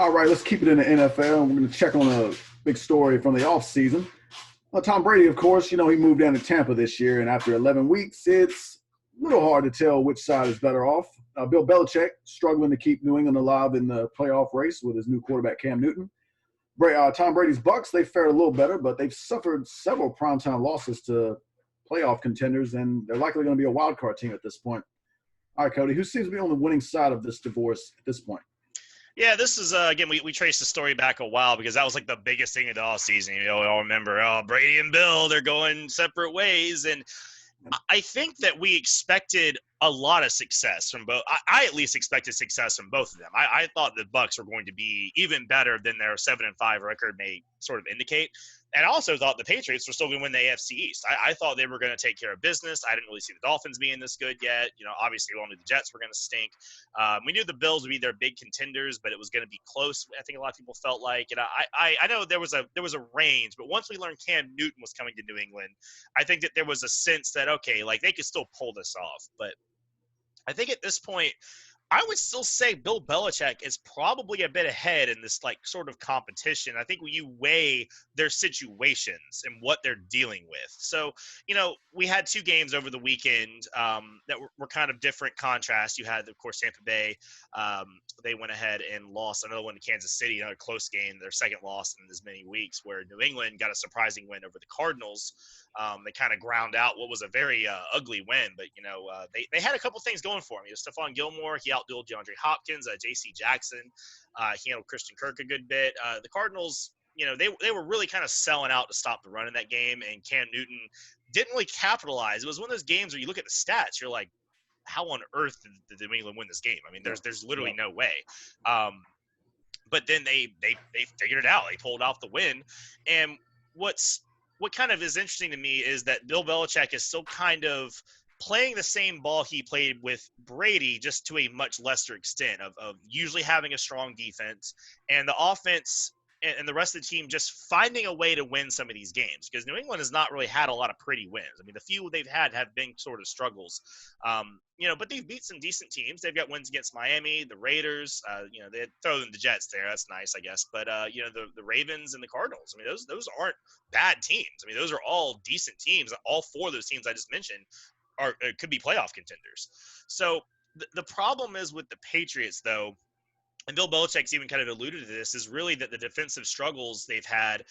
All right, let's keep it in the NFL. We're going to check on a big story from the offseason. Tom Brady, of course, he moved down to Tampa this year, and after 11 weeks, it's a little hard to tell which side is better off. Bill Belichick struggling to keep New England alive in the playoff race with his new quarterback, Cam Newton. Tom Brady's Bucks, they fared a little better, but they've suffered several primetime losses to playoff contenders, and they're likely going to be a wild card team at this point. All right, Cody, who seems to be on the winning side of this divorce at this point? Yeah, this is again. We traced the story back a while because that was like the biggest thing of the all season. We all remember. Oh, Brady and Bill, they're going separate ways, and I think that we expected a lot of success from both. I at least expected success from both of them. I thought the Bucks were going to be even better than their 7-5 record may sort of indicate. And I also thought the Patriots were still going to win the AFC East. I thought they were going to take care of business. I didn't really see the Dolphins being this good yet. Obviously, we all knew the Jets were going to stink. We knew the Bills would be their big contenders, but it was going to be close. I think a lot of people felt like, and I know there was a range, but once we learned Cam Newton was coming to New England, I think that there was a sense that okay, like they could still pull this off. But I think at this point, I would still say Bill Belichick is probably a bit ahead in this like sort of competition. I think when you weigh their situations and what they're dealing with. So, we had two games over the weekend that were kind of different contrasts. You had, of course, Tampa Bay. They went ahead and lost another one to Kansas City, another close game, their second loss in as many weeks, where New England got a surprising win over the Cardinals. They kind of ground out what was a very ugly win, but they had a couple things going for him. Stephon Gilmore, he outdueled DeAndre Hopkins, J.C. Jackson, he handled Christian Kirk a good bit. The Cardinals, they were really kind of selling out to stop the run in that game, and Cam Newton didn't really capitalize. It was one of those games where you look at the stats, you're like, how on earth did New England win this game? I mean, there's literally no way. But then they figured it out. They pulled off the win, and what kind of is interesting to me is that Bill Belichick is still kind of playing the same ball he played with Brady, just to a much lesser extent of usually having a strong defense and the offense and the rest of the team just finding a way to win some of these games, because New England has not really had a lot of pretty wins. I mean, the few they've had have been sort of struggles, but they've beat some decent teams. They've got wins against Miami, the Raiders, they throw in the Jets there. That's nice, I guess. But, the Ravens and the Cardinals, I mean, those aren't bad teams. I mean, those are all decent teams. All four of those teams I just mentioned could be playoff contenders. So the problem is with the Patriots, though, and Bill Belichick's even kind of alluded to this, is really that the defensive struggles they've had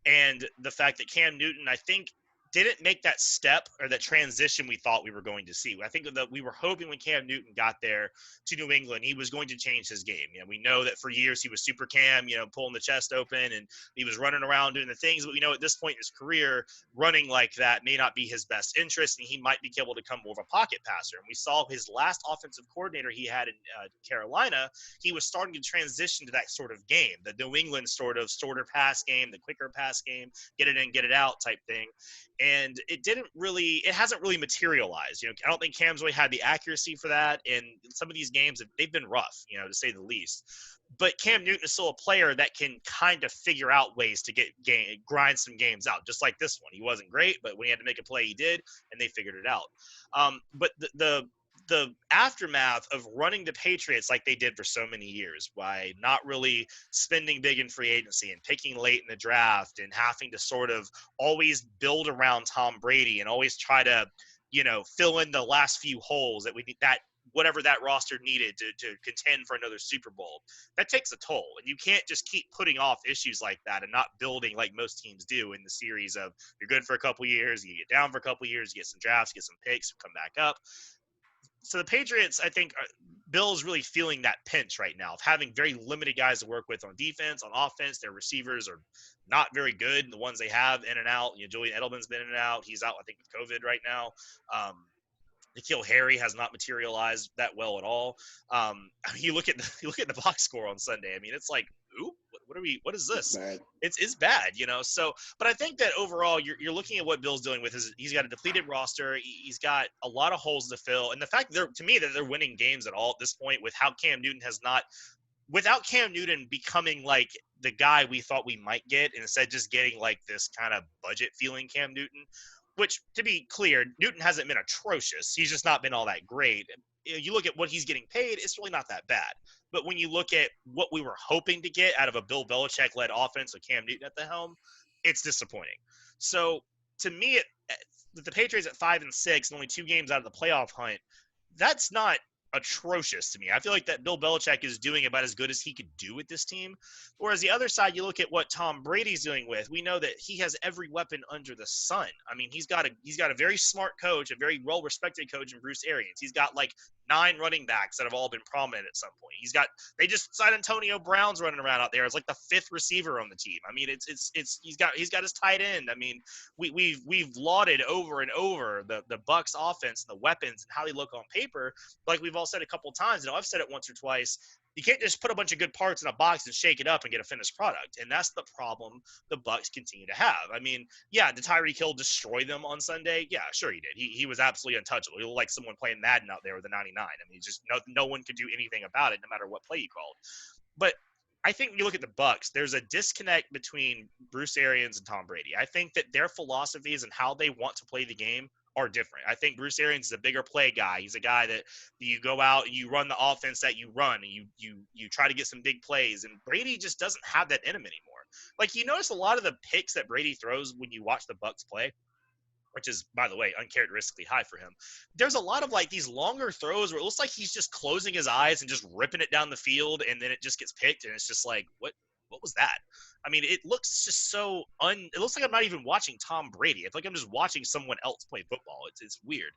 and the fact that Cam Newton, I think, didn't make that step or that transition we thought we were going to see. I think that we were hoping when Cam Newton got there to New England, he was going to change his game. We know that for years he was super Cam, pulling the chest open, and he was running around doing the things. But we know at this point in his career, running like that may not be his best interest, and he might be able to become more of a pocket passer. And we saw his last offensive coordinator he had in Carolina, he was starting to transition to that sort of game, the New England sort of shorter pass game, the quicker pass game, get it in, get it out type thing. And it hasn't really materialized. I don't think Cam's really had the accuracy for that. And some of these games, they've been rough, to say the least. But Cam Newton is still a player that can kind of figure out ways to grind some games out, just like this one. He wasn't great, but when he had to make a play, he did, and they figured it out. But the aftermath of running the Patriots like they did for so many years by not really spending big in free agency and picking late in the draft and having to sort of always build around Tom Brady and always try to, fill in the last few holes that we need, that whatever that roster needed to contend for another Super Bowl, that takes a toll. And you can't just keep putting off issues like that and not building like most teams do in the series of you're good for a couple years, you get down for a couple years, you get some drafts, get some picks, come back up. So the Patriots, I think, Bill's really feeling that pinch right now of having very limited guys to work with on defense, on offense. Their receivers are not very good. The ones they have in and out, Julian Edelman's been in and out. He's out, I think, with COVID right now. N'Keal Harry has not materialized that well at all. You look at the box score on Sunday. I mean, it's like, ooh, what is this? It's bad, So, but I think that overall, you're looking at what Bill's dealing with is he's got a depleted roster. He's got a lot of holes to fill, and the fact that to me that they're winning games at all at this point with how Cam Newton without Cam Newton becoming like the guy we thought we might get, and instead just getting like this kind of budget feeling Cam Newton. Which, to be clear, Newton hasn't been atrocious. He's just not been all that great. You look at what he's getting paid, it's really not that bad. But when you look at what we were hoping to get out of a Bill Belichick-led offense with Cam Newton at the helm, it's disappointing. So to me, the Patriots at 5-6 and only 2 games out of the playoff hunt, that's not atrocious to me. I feel like that Bill Belichick is doing about as good as he could do with this team. Whereas the other side, you look at what Tom Brady's doing with. We know that he has every weapon under the sun. I mean, he's got a very smart coach, a very well-respected coach in Bruce Arians. He's got like 9 running backs that have all been prominent at some point. They just signed Antonio Brown's running around out there as like the 5th receiver on the team. I mean, he's got his tight end. I mean, we've lauded over and over the Bucs offense and the weapons and how they look on paper. Like we've all said a couple of times, I've said it once or twice. You can't just put a bunch of good parts in a box and shake it up and get a finished product. And that's the problem the Bucs continue to have. I mean, yeah, did Tyreek Hill destroy them on Sunday? Yeah, sure he did. He was absolutely untouchable. He looked like someone playing Madden out there with a 99. I mean, just no one could do anything about it, no matter what play you called. But I think when you look at the Bucs, there's a disconnect between Bruce Arians and Tom Brady. I think that their philosophies and how they want to play the game are different. I think Bruce Arians is a bigger play guy. He's a guy that you go out and you run the offense that you run and you try to get some big plays. And Brady just doesn't have that in him anymore. Like you notice a lot of the picks that Brady throws when you watch the Bucs play, which is, by the way, uncharacteristically high for him. There's a lot of like these longer throws where it looks like he's just closing his eyes and just ripping it down the field, and then it just gets picked, and it's just like, what was that? I mean, it looks just so it looks like I'm not even watching Tom Brady. I feel like I'm just watching someone else play football. It's weird.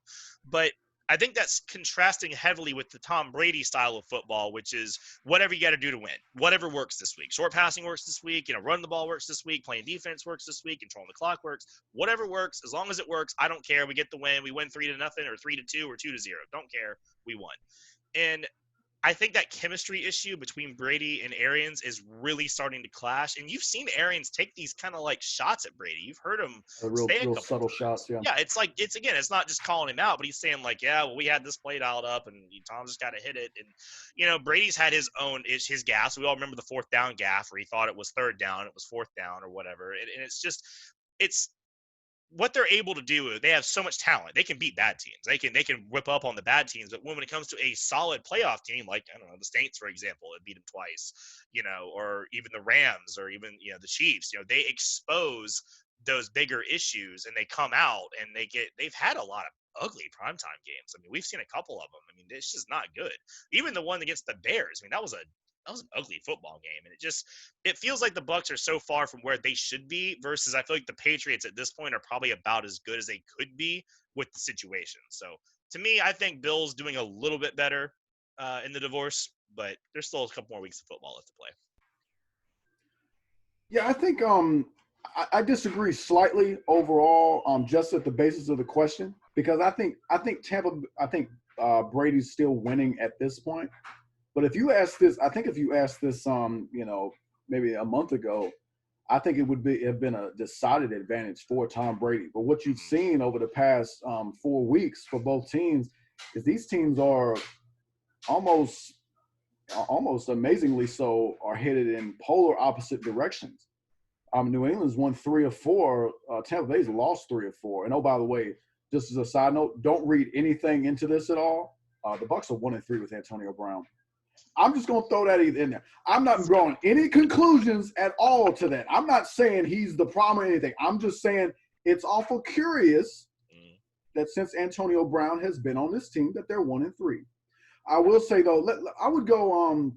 But I think that's contrasting heavily with the Tom Brady style of football, which is whatever you got to do to win, whatever works this week. Short passing works this week, run the ball works this week, playing defense works this week, controlling the clock works. Whatever works, as long as it works, I don't care. We get the win. We win 3-0 or 3-2 or 2-0. Don't care. We won. And I think that chemistry issue between Brady and Arians is really starting to clash. And you've seen Arians take these kind of like shots at Brady. You've heard him say a couple subtle shots. Yeah. Yeah. It's like, it's not just calling him out, but he's saying like, yeah, well, we had this play dialed up and Tom just got to hit it. And, Brady's had his gaffes. We all remember the 4th down gaff where he thought it was 3rd down. It was 4th down or whatever. And it's what they're able to do. They have so much talent. They can beat bad teams. They can whip up on the bad teams. But when it comes to a solid playoff team, like, I don't know, the Saints, for example, that beat them twice, or even the Rams or even, the Chiefs, they expose those bigger issues and they come out and they've had a lot of ugly primetime games. I mean, we've seen a couple of them. I mean, it's just not good. Even the one against the Bears. I mean, that was an ugly football game. And it feels like the Bucs are so far from where they should be versus I feel like the Patriots at this point are probably about as good as they could be with the situation. So to me, I think Bill's doing a little bit better in the divorce, but there's still a couple more weeks of football left to play. Yeah, I think I disagree slightly overall, just at the basis of the question, because I think Brady's still winning at this point. But if you ask this, maybe a month ago, I think it would have been a decided advantage for Tom Brady. But what you've seen over the past 4 weeks for both teams is these teams are almost amazingly so are headed in polar opposite directions. New England's won 3 of 4. Tampa Bay's lost 3 of 4. And oh, by the way, just as a side note, don't read anything into this at all. The Bucs are 1-3 with Antonio Brown. I'm just going to throw that in there. I'm not drawing any conclusions at all to that. I'm not saying he's the problem or anything. I'm just saying it's awful curious that since Antonio Brown has been on this team that they're 1-3. I will say, though, I would go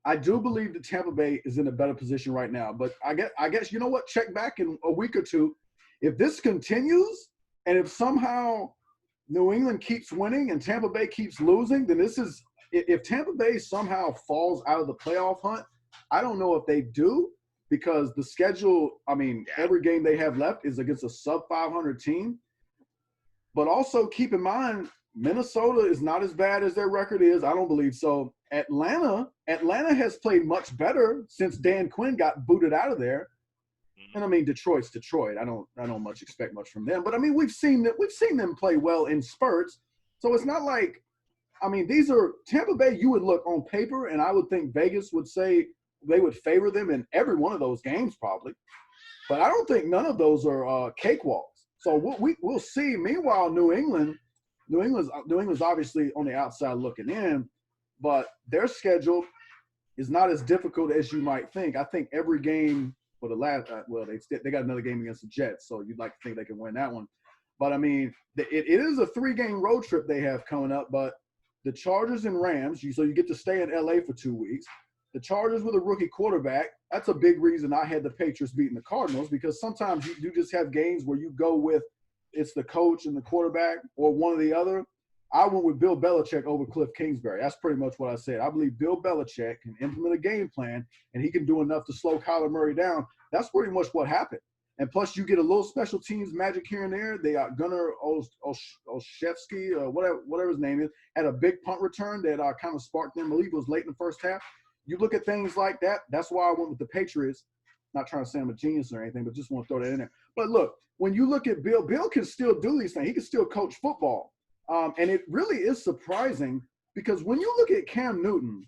I do believe that Tampa Bay is in a better position right now. But I guess you know what? Check back in a week or two. If this continues and if somehow New England keeps winning and Tampa Bay keeps losing, then if Tampa Bay somehow falls out of the playoff hunt, I don't know if they do because the schedule, every game they have left is against a sub-500 team. But also keep in mind, Minnesota is not as bad as their record is. I don't believe so. Atlanta has played much better since Dan Quinn got booted out of there. And Detroit's Detroit. I don't much expect much from them. But we've seen them play well in spurts. So it's not like these are Tampa Bay. You would look on paper, and I would think Vegas would say they would favor them in every one of those games probably. But I don't think none of those are cakewalks. So we'll see. Meanwhile, New England's obviously on the outside looking in, but their schedule is not as difficult as you might think. I think every game for the last, they got another game against the Jets, so you'd like to think they can win that one. But I mean, it is a 3-game road trip they have coming up. But the Chargers and Rams, so you get to stay in LA for 2 weeks. The Chargers with a rookie quarterback, that's a big reason I had the Patriots beating the Cardinals, because sometimes you just have games where you go with it's the coach and the quarterback or one or the other. I went with Bill Belichick over Cliff Kingsbury. That's pretty much what I said. I believe Bill Belichick can implement a game plan, and he can do enough to slow Kyler Murray down. That's pretty much what happened. And plus, you get a little special teams magic here and there. They got Gunnar Olszewski, whatever his name is, had a big punt return that kind of sparked them. I believe it was late in the first half. You look at things like that. That's why I went with the Patriots. Not trying to say I'm a genius or anything, but just want to throw that in there. But look, when you look at Bill can still do these things. He can still coach football. And it really is surprising, because when you look at Cam Newton,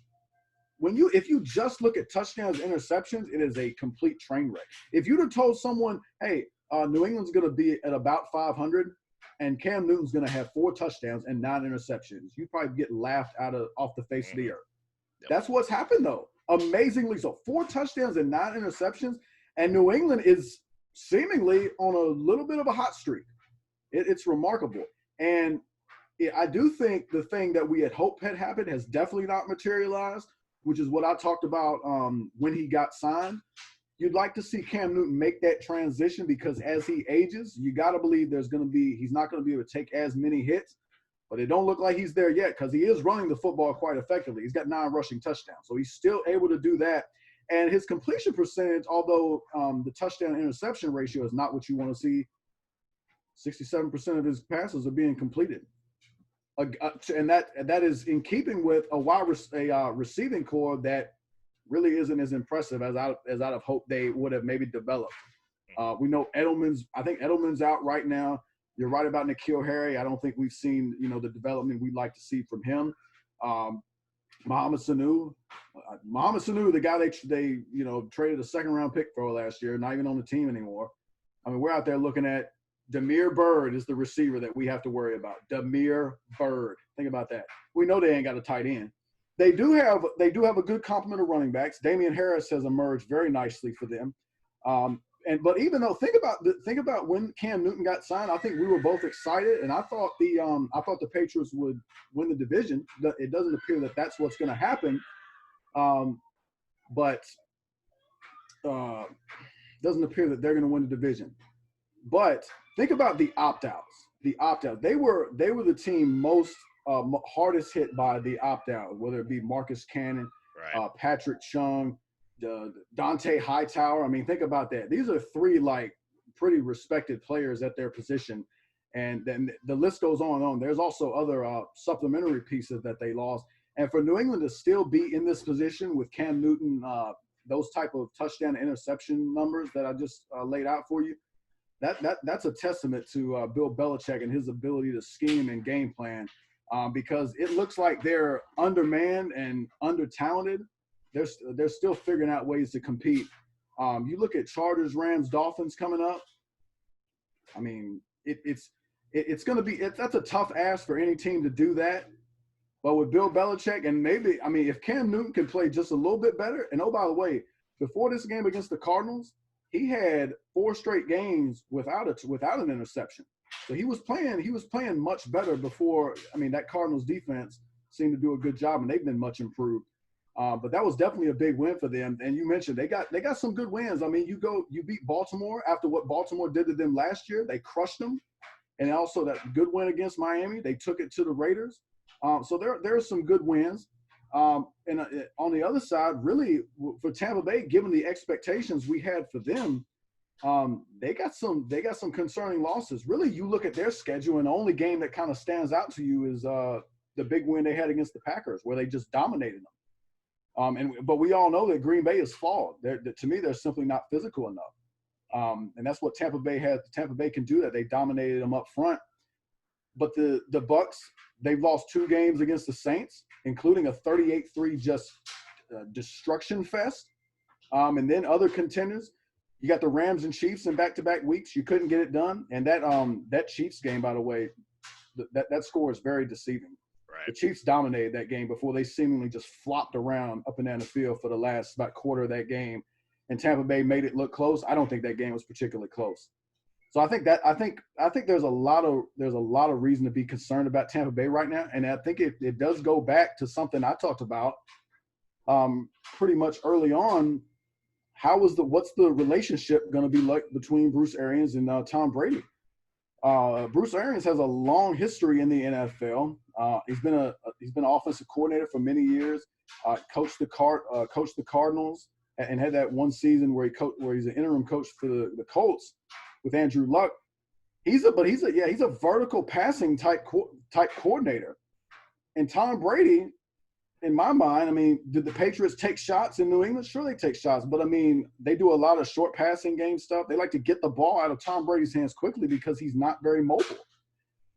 if you just look at touchdowns, interceptions, it is a complete train wreck. If you'd have told someone, hey, New England's going to be at about 500 and Cam Newton's going to have 4 touchdowns and 9 interceptions, you'd probably get laughed off the face of the earth. Yep. That's what's happened, though. Amazingly so. 4 touchdowns and 9 interceptions, and New England is seemingly on a little bit of a hot streak. It's remarkable. And I do think the thing that we had hoped had happened has definitely not materialized, which is what I talked about when he got signed. You'd like to see Cam Newton make that transition, because as he ages, you got to believe he's not going to be able to take as many hits, but it don't look like he's there yet, because he is running the football quite effectively. He's got 9 rushing touchdowns, so he's still able to do that. And his completion percentage, although the touchdown interception ratio is not what you want to see, 67% of his passes are being completed. And that is in keeping with a receiving core that really isn't as impressive as I'd have hoped they would have maybe developed. We know I think Edelman's out right now. You're right about N'Keal Harry. I don't think we've seen, the development we'd like to see from him. Mohamed Sanu, the guy they traded a 2nd-round pick for last year, not even on the team anymore. I mean, we're out there looking at Damiere Byrd is the receiver that we have to worry about. Damiere Byrd. Think about that. We know they ain't got a tight end. They do have a good complement of running backs. Damian Harris has emerged very nicely for them. But even though think about when Cam Newton got signed, I think we were both excited, and I thought the Patriots would win the division. It doesn't appear that that's what's going to happen. But doesn't appear that they're going to win the division. But think about the opt-outs. They were the team most hardest hit by the opt-out, whether it be Marcus Cannon, right. Patrick Chung, Dante Hightower. I mean, think about that. These are 3 pretty respected players at their position, and then the list goes on and on. There's also other supplementary pieces that they lost, and for New England to still be in this position with Cam Newton, those type of touchdown interception numbers that I just laid out for you. That's a testament to Bill Belichick and his ability to scheme and game plan, because it looks like they're undermanned and under-talented. They're still figuring out ways to compete. You look at Chargers, Rams, Dolphins coming up. I mean, it's going to be that's a tough ask for any team to do that. But with Bill Belichick, and maybe, I mean, if Cam Newton can play just a little bit better, and oh, by the way, before this game against the Cardinals, he had 4 straight games without an interception. So he was playing much better before. I mean, that Cardinals defense seemed to do a good job, and they've been much improved. But that was definitely a big win for them. And you mentioned they got some good wins. I mean, you beat Baltimore after what Baltimore did to them last year. They crushed them. And also that good win against Miami, they took it to the Raiders. So there are some good wins. And on the other side, really, for Tampa Bay, given the expectations we had for them, they got some concerning losses. Really, you look at their schedule, and the only game that kind of stands out to you is the big win they had against the Packers, where they just dominated them. But we all know that Green Bay is flawed. To me, they're simply not physical enough. And that's what Tampa Bay has. Tampa Bay can do that. They dominated them up front. But the Bucs, they've lost 2 games against the Saints, including a 38-3 just destruction fest. And then other contenders, you got the Rams and Chiefs in back-to-back weeks. You couldn't get it done. And that Chiefs game, by the way, that score is very deceiving. The Chiefs dominated that game before they seemingly just flopped around up and down the field for the last about quarter of that game, and Tampa Bay made it look close. I don't think that game was particularly close. So I think there's a lot of reason to be concerned about Tampa Bay right now, and I think it does go back to something I talked about pretty much early on. What's the relationship going to be like between Bruce Arians and Tom Brady? Bruce Arians has a long history in the NFL. He's been an offensive coordinator for many years. Coached the Cardinals and had that one season where he's an interim coach for the Colts with Andrew Luck. He's a vertical passing type coordinator. And Tom Brady, in my mind, I mean, did the Patriots take shots in New England? Sure, they take shots, but I mean, they do a lot of short passing game stuff. They like to get the ball out of Tom Brady's hands quickly because he's not very mobile.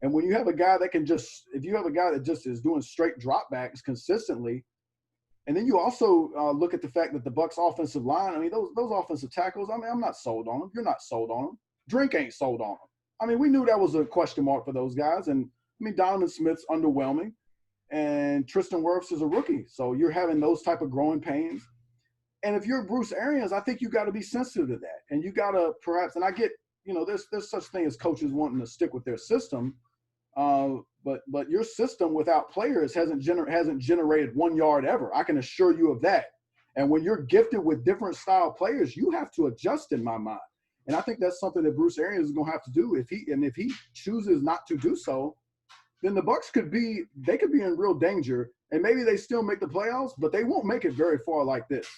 And when you have a guy that just is doing straight dropbacks consistently, and then you also look at the fact that the Bucs offensive line, I mean, those offensive tackles, I mean, I'm not sold on them. You're not sold on them. Drink ain't sold on them. I mean, we knew that was a question mark for those guys. And I mean, Donovan Smith's underwhelming. And Tristan Wirfs is a rookie. So you're having those type of growing pains. And if you're Bruce Arians, I think you got to be sensitive to that. And you got to perhaps, and I get, there's such thing as coaches wanting to stick with their system. But your system without players hasn't generated 1 yard ever. I can assure you of that. And when you're gifted with different style players, you have to adjust in my mind. And I think that's something that Bruce Arians is going to have to do. If he chooses not to do so, then the Bucs could be in real danger, and maybe they still make the playoffs, but they won't make it very far like this.